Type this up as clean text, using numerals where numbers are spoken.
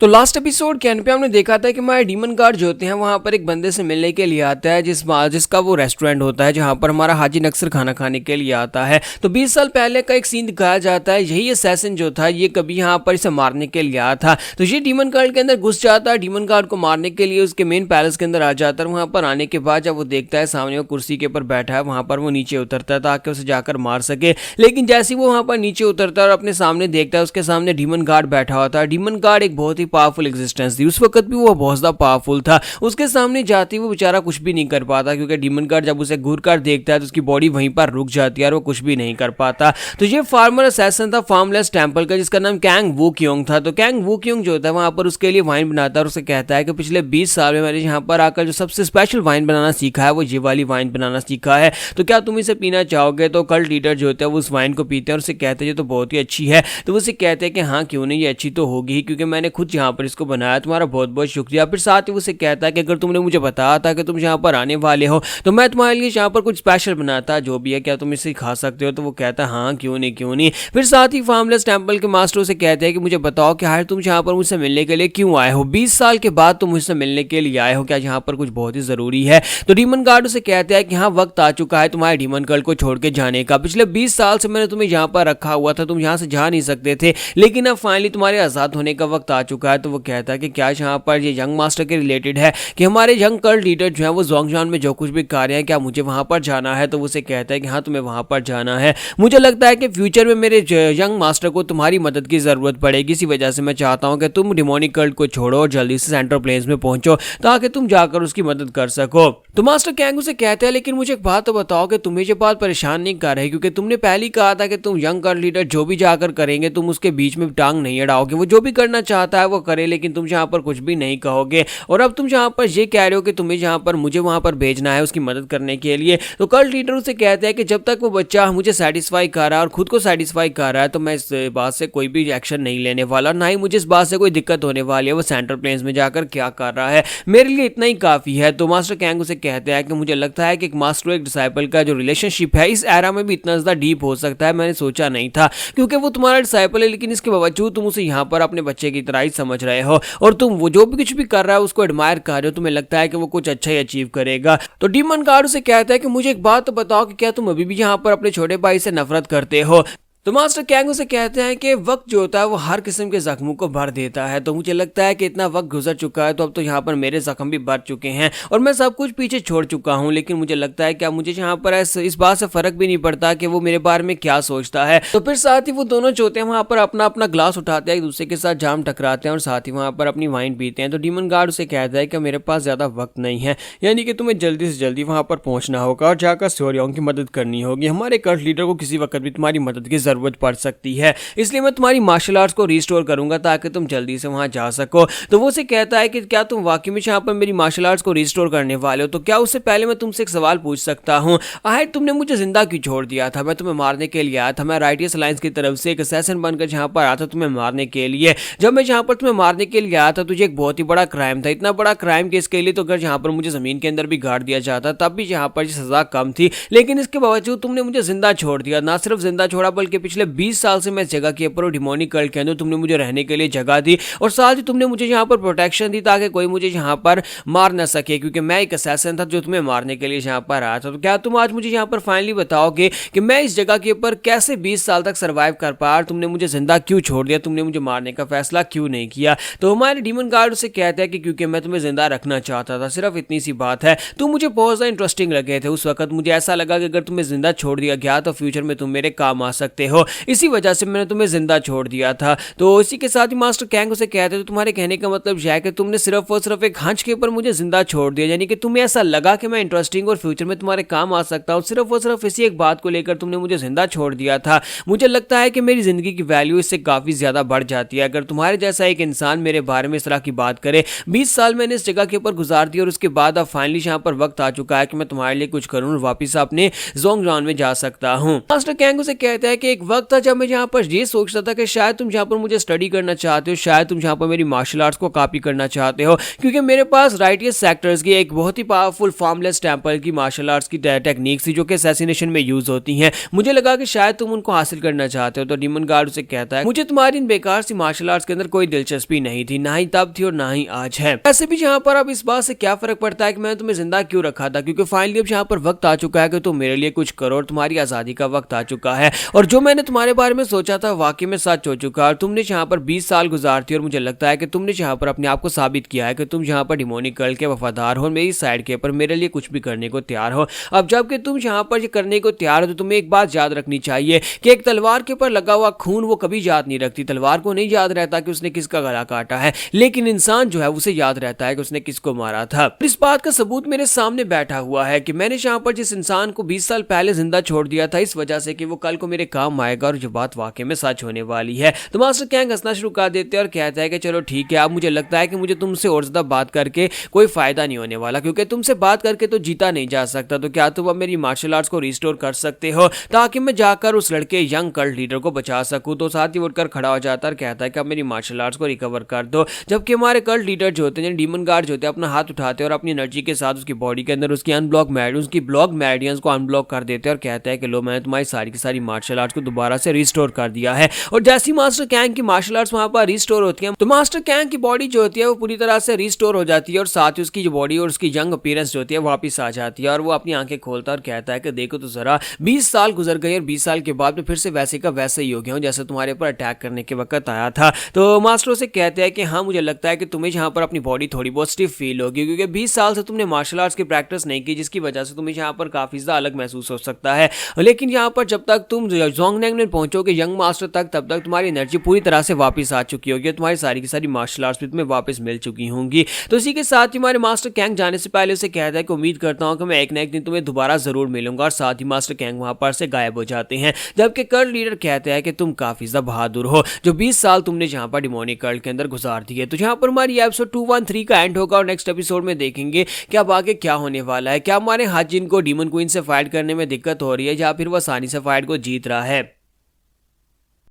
तो last episode के and पे हमने देखा था कि हमारे डीमन गार्ड जो होते हैं वहां पर एक बंदे से मिलने के लिए आता है जिसका वो रेस्टोरेंट होता है जहां पर हमारा हाजी नक्सर खाना खाने के लिए आता है। तो 20 साल पहले का एक सीन दिखाया जाता है। यही असैसिन जो था ये कभी यहाँ पर इसे मारने के लिए आया था। तो ये डीमन गार्ड के अंदर घुस जाता है, डीमन गार्ड को मारने के लिए उसके मेन पैलेस के अंदर आ जाता है। वहां पर आने के बाद जब वो देखता है सामने वो कुर्सी के ऊपर बैठा है, वहां पर वो नीचे उतरता है ताकि उसे जाकर मार सके। लेकिन जैसे ही वो वहां पर नीचे उतरता है और अपने सामने देखता है, उसके सामने डीमन गार्ड बैठा होता है। डीमन गार्ड एक बहुत ही पावरफुल एग्जिस्टेंस थी, उस वक्त भी वो बहुत ज्यादा पावरफुल था। उसके सामने जाती वो बेचारा कुछ भी नहीं कर पाता, क्योंकि डीमन गार्ड जब उसे घूर कर देखता है तो उसकी बॉडी वहीं पर रुक जाती है और वो कुछ भी नहीं कर पाता। तो ये फार्मर असैसिन था फार्मलेस टेंपल का, जिसका नाम कैंग वू क्योंग था। तो कैंग वू क्योंग जो था वहां पर उसके लिए वाइन बनाता है और उसे कहता है कि पिछले 20 साल में मैंने यहाँ पर आकर जो सबसे स्पेशल वाइन बनाना सीखा है वो ये वाली वाइन बनाना सीखा है। तो क्या तुम इसे पीना चाहोगे? तो कल्ट लीडर जो होता है वो उस वाइन को पीते हैं और उसे कहते हैं ये तो बहुत ही अच्छी है। तो वो उसे कहते हैं कि हाँ क्यों नहीं, ये अच्छी तो होगी ही, क्योंकि मैंने खुद यहाँ पर इसको बनाया, तुम्हारा बहुत बहुत शुक्रिया। फिर साथ ही उसे कहता है कि अगर तुमने मुझे बताया था कि तुम यहाँ पर आने वाले हो तो मैं तुम्हारे लिए यहाँ पर कुछ स्पेशल बनाता, जो भी है, क्या तुम इसे खा सकते हो? तो वो कहता है हाँ क्यों नहीं क्यों नहीं। फिर साथ ही फार्मलेस टेंपल के मास्टर से कहते हैं कि मुझे बताओ कि यार तुम यहाँ पर मुझसे मिलने के लिए क्यों आए हो? 20 साल के बाद तुम मुझसे मिलने के लिए आए हो, क्या यहाँ पर कुछ बहुत ही जरूरी है? तो डीमन गार्ड उसे कहते हैं कि हाँ वक्त आ चुका है तुम्हारे डीमन गर्ल को छोड़ के जाने का। पिछले 20 साल से मैंने तुम्हें यहाँ पर रखा हुआ था, तुम यहाँ से जा नहीं सकते थे, लेकिन अब फाइनली तुम्हारे आजाद होने का वक्त आ चुका है। तो वो कहता है कि क्या यहाँ पर ये यंग मास्टर के रिलेटेड है कि हमारे यंग कल्ट लीडर जो है वो जोंगजान में जो कुछ भी कार्य है, क्या मुझे वहां पर जाना है? तो उसे कहता है कि हाँ तुम्हें वहां पर जाना है। मुझे लगता है कि फ्यूचर में मेरे यंग मास्टर को तुम्हारी मदद की जरूरत पड़ेगी, इसी वजह से मैं चाहता हूं कि तुम डिमोनिक कल्ट को छोड़ो और जल्दी से सेंट्रल प्लेन्स में पहुंचो ताकि तुम जाकर उसकी मदद कर सको। तो मास्टर कैंग उसे कहते हैं लेकिन मुझे एक बात तो बताओ कि तुम्हें ये बात परेशान नहीं कर रही, क्योंकि तुमने पहले ही कहा था कि तुम यंग कल्ट लीडर जो भी जाकर करेंगे तुम उसके बीच में टांग नहीं अड़ाओगे, वो जो भी करना चाहता है वो करे, लेकिन तुम यहाँ पर कुछ भी नहीं कहोगे। और अब तुम यहाँ पर ये कह रहे हो कि तुम्हें यहाँ पर मुझे वहां पर भेजना है उसकी मदद करने के लिए। तो कल्ट लीडर उसे कहते हैं कि जब तक वो बच्चा मुझे सेटिस्फाई कर रहा है और खुद को सेटिस्फाई कर रहा है तो मैं इस बात से कोई भी एक्शन नहीं लेने वाला, ना ही मुझे इस बात से कोई दिक्कत होने वाली है वो सेंट्रल प्लेन्स में जाकर क्या कर रहा है, मेरे लिए इतना ही काफी है। तो मास्टर कैंग उसे कहते हैं कि मुझे लगता है कि एक मास्टर एक डिसाइपल का जो रिलेशनशिप है इस एरा में भी इतना ज्यादा डीप हो सकता है, मैंने सोचा नहीं था, क्योंकि वो तुम्हारा डिसाइपल है लेकिन इसके बावजूद तुम उसे यहाँ पर अपने बच्चे की तरह ही समझ रहे हो और तुम वो जो भी कुछ भी कर रहा है उसको एडमायर कर रहे हो, तुम्हें लगता है कि वो कुछ अच्छा ही अचीव करेगा। तो डीमन गार्ड से कहता है कि मुझे एक बात तो बताओ कि क्या तुम अभी भी यहाँ पर अपने छोटे भाई से नफरत करते हो? तो मास्टर कैंग उसे कहते हैं कि वक्त जो होता है वो हर किस्म के जख्मों को भर देता है, तो मुझे लगता है कि इतना वक्त गुजर चुका है तो अब तो यहाँ पर मेरे जख्म भी भर चुके हैं और मैं सब कुछ पीछे छोड़ चुका हूँ, लेकिन मुझे लगता है कि मुझे यहाँ पर इस बात से फर्क भी नहीं पड़ता कि वो मेरे बारे में क्या सोचता है। तो फिर साथ ही वो दोनों जो होते हैं वहाँ पर अपना अपना ग्लास उठाते हैं, एक दूसरे के साथ जाम टकराते हैं और साथ ही वहाँ पर अपनी वाइन पीते हैं। तो डीमन गार्ड उसे कहता है कि मेरे पास ज्यादा वक्त नहीं है, यानी कि तुम्हें जल्दी से जल्दी वहाँ पर पहुंचना होगा और जाकर स्योरियोंग की मदद करनी होगी। हमारे कल्ट लीडर को किसी वक्त भी तुम्हारी मदद की जरूरत पड़ सकती है, इसलिए मैं तुम्हारी मार्शल आर्ट्स को रिस्टोर करूंगा ताकि तुम जल्दी से वहां जा सको। तो वो उसे कहता है कि क्या तुम वाकई में यहाँ पर मेरी मार्शल आर्ट्स को रिस्टोर करने वाले हो? तो क्या उससे पहले मैं तुमसे एक सवाल पूछ सकता हूँ? आखिर तुमने मुझे जिंदा क्यों छोड़ दिया था? मैं तुम्हें मारने के लिए आया था, मैं राइटियस अलायंस की तरफ से एक असैसिन बनकर यहाँ पर आया था तुम्हें मारने के लिए। जब मैं यहाँ पर तुम्हें मारने के लिए आया था तुझे एक बहुत ही बड़ा क्राइम था, इतना बड़ा क्राइम कि इसके लिए तो अगर यहाँ पर मुझे जमीन के अंदर भी गाड़ दिया जाता तब भी यहाँ पर सजा कम थी, लेकिन इसके बावजूद तुमने मुझे जिंदा छोड़ दिया। ना सिर्फ जिंदा छोड़ा बल्कि पिछले 20 साल से मैं इस जगह के ऊपर डिमोनिक कल्ट के अंदर तुमने मुझे रहने के लिए जगह दी और साथ ही तुमने मुझे यहाँ पर प्रोटेक्शन दी ताकि कोई मुझे यहाँ पर मार ना सके, क्योंकि मैं एक असैसिन था जो तुम्हें मारने के लिए यहाँ पर आया था। तो क्या तुम आज मुझे यहाँ पर फाइनली बताओगे कि मैं इस जगह के ऊपर कैसे 20 साल तक सर्वाइव कर पाया? तुमने मुझे जिंदा क्यों छोड़ दिया? तुमने मुझे मारने का फैसला क्यों नहीं किया? तो हमारे डीमन गार्ड उसे कहते हैं कि क्योंकि मैं तुम्हें जिंदा रखना चाहता था, सिर्फ इतनी सी बात है। तुम मुझे बहुत ज्यादा इंटरेस्टिंग लगे थे उस वक्त, मुझे ऐसा लगा कि अगर तुम्हें जिंदा छोड़ दिया गया तो फ्यूचर में तुम मेरे काम आ सकते हो, इसी वजह से मैंने तुम्हें जिंदा छोड़ दिया था। तो इसी के साथ ही मास्टर कैंग उसे कहते हैं तो तुम्हारे कहने का मतलब यह है कि तुमने सिर्फ और सिर्फ एक हंच के ऊपर मुझे जिंदा छोड़ दिया, यानी कि तुम्हें ऐसा लगा कि मैं इंटरेस्टिंग और फ्यूचर में तुम्हारे काम आ सकता हूँ, सिर्फ और सिर्फ इसी एक बात को लेकर तुमने मुझे जिंदा छोड़ दिया था। मुझे लगता है कि मेरी जिंदगी की वैल्यू इससे काफी ज्यादा बढ़ जाती है अगर तुम्हारे जैसा एक इंसान मेरे बारे में इस तरह की बात करे। 20 साल मैंने इस जगह के ऊपर गुजार दिया और उसके बाद अब फाइनली यहाँ पर वक्त आ चुका है कि मैं तुम्हारे लिए कुछ करूँ और वापिस अपने जोंगजान में जा सकता हूँ। मास्टर कैंग उसे कहता है कि एक वक्त था जब मैं जहाँ पर ये सोचता था कि शायद तुम जहाँ पर मुझे स्टडी करना चाहते हो, शायद तुम जहाँ पर मेरी मार्शल आर्ट्स को कॉपी करना चाहते हो, क्योंकि मेरे पास राइटियस सेक्टर्स की एक बहुत ही पावरफुल फॉर्मलेस टेम्पल की मार्शल आर्ट्स की टेक्निक्स थी जो कि असैसिनेशन में यूज होती हैं। मुझे लगा कि शायद तुम उनको हासिल करना चाहते हो। तो डीमन गार्ड उसे कहता है, मुझे तुम्हारी इन बेकार सी मार्शल आर्ट्स के अंदर कोई दिलचस्पी नहीं थी, ना ही तब थी और ना ही आज है। वैसे भी जहाँ पर अब इस बात से क्या फर्क पड़ता है कि मैंने तुम्हें जिंदा क्यों रखा था, क्योंकि फाइनली अब जहाँ पर वक्त आ चुका है कि तुम मेरे लिए कुछ करो और तुम्हारी आजादी का वक्त आ चुका है। और जो मैंने तुम्हारे बारे में सोचा था वाकई में सच हो चुका। और तुमने जहाँ पर 20 साल गुजारती और मुझे लगता है कि तुमने जहाँ पर अपने आप को साबित किया है कि तुम जहाँ पर डिमोनिक गर्ल के वफादार हो, मेरी साइड के पर मेरे लिए कुछ भी करने को तैयार हो। अब जबकि तुम जहाँ पर ये करने को तैयार हो तो तुम्हें एक बात याद रखनी चाहिए कि एक तलवार के ऊपर लगा हुआ खून वो कभी याद नहीं रखती। तलवार को नहीं याद रहता कि उसने किसका गला काटा है, लेकिन इंसान जो है उसे याद रहता है कि उसने किसको मारा था। इस बात का सबूत मेरे सामने बैठा हुआ है कि मैंने जहाँ पर जिस इंसान को 20 साल पहले जिंदा छोड़ दिया था इस वजह से कि वो कल को मेरे काम आएगा और जो बात वाकई में सच होने वाली है। तो मास्टर कैंग हंसना शुरू कर देते हैं और कहता है कि चलो ठीक है, अब मुझे लगता है कि मुझे तुमसे और ज्यादा बात करके कोई फायदा नहीं होने वाला, क्योंकि तुमसे बात करके तो जीता नहीं जा सकता। तो क्या तुम अब मेरी मार्शल आर्ट्स को रिस्टोर कर सकते हो ताकि मैं जाकर उस लड़के यंग कल्ट लीडर को बचा सकूं। तो साथ ही उठकर खड़ा हो जाता है और कहता है कि अब मेरी मार्शल आर्ट्स को रिकवर कर दो। जबकि हमारे कल्ट लीडर जो होते हैं, डीमन गार्ड जो होते हैं, अपना हाथ उठाते हैं और अपनी एनर्जी के साथ उसकी बॉडी के अंदर उसकी ब्लॉक मेरिडियंस को अनब्लॉक कर देते हैं और कहता है कि लो, मैंने तुम्हारी सारी की सारी मार्शल आर्ट्स को दोबारा से रिस्टोर कर दिया है। और जैसी मास्टर कैंग की मार्शल आर्ट्स वहां पर रिस्टोर होती है तो मास्टर कैंग की बॉडी जो होती है वो पूरी तरह से रिस्टोर हो जाती है और साथ ही उसकी जो बॉडी और उसकी यंग अपीयरेंस जो होती है वापस आ जाती है। और वो अपनी आंखें खोलता है और कहता है कि देखो तो जरा 20 साल गुजर गए और 20 साल के बाद में फिर से वैसे का वैसे ही हो गया हूं जैसे तुम्हारे ऊपर अटैक करने के वक्त आया था। तो मास्टर से कहते हैं कि हाँ, मुझे लगता है कि तुम्हें यहाँ पर अपनी बॉडी थोड़ी बहुत स्टिफ फील होगी, क्योंकि 20 साल से तुमने मार्शल आर्ट्स की प्रैक्टिस नहीं की, जिसकी वजह से तुम्हें यहाँ पर काफी ज्यादा अलग महसूस हो सकता है। लेकिन यहाँ पर जब तक तुम जोंगनेंग में पहुंचोगे यंग मास्टर तक, तब तक तुम्हारी एनर्जी पूरी तरह से वापस आ चुकी होगी, तुम्हारी सारी की सारी मार्शल आर्ट्स भी तुम्हें वापस मिल चुकी होंगी। तो इसी के साथ ही हमारे मास्टर कैंग जाने से पहले उसे कहता है कि उम्मीद करता हूँ कि मैं एक ना एक दिन तुम्हें दोबारा जरूर मिलूंगा। और साथ ही मास्टर कैंग वहां पर से गायब हो जाते हैं। जबकि कर्ल लीडर कहते हैं कि तुम काफी ज्यादा बहादुर हो, जो 20 साल तुमने जहां पर डिमोनिक कर्ल के अंदर गुजार दिए। तो जहां पर हमारी एपिसोड 213 का एंड होगा और नेक्स्ट एपिसोड में देखेंगे कि अब आगे क्या होने वाला है। क्या हमारे हाजिन को डीमन क्वीन से फाइट करने में दिक्कत हो रही है या फिर वो आसानी से फाइट को जीत रहा है।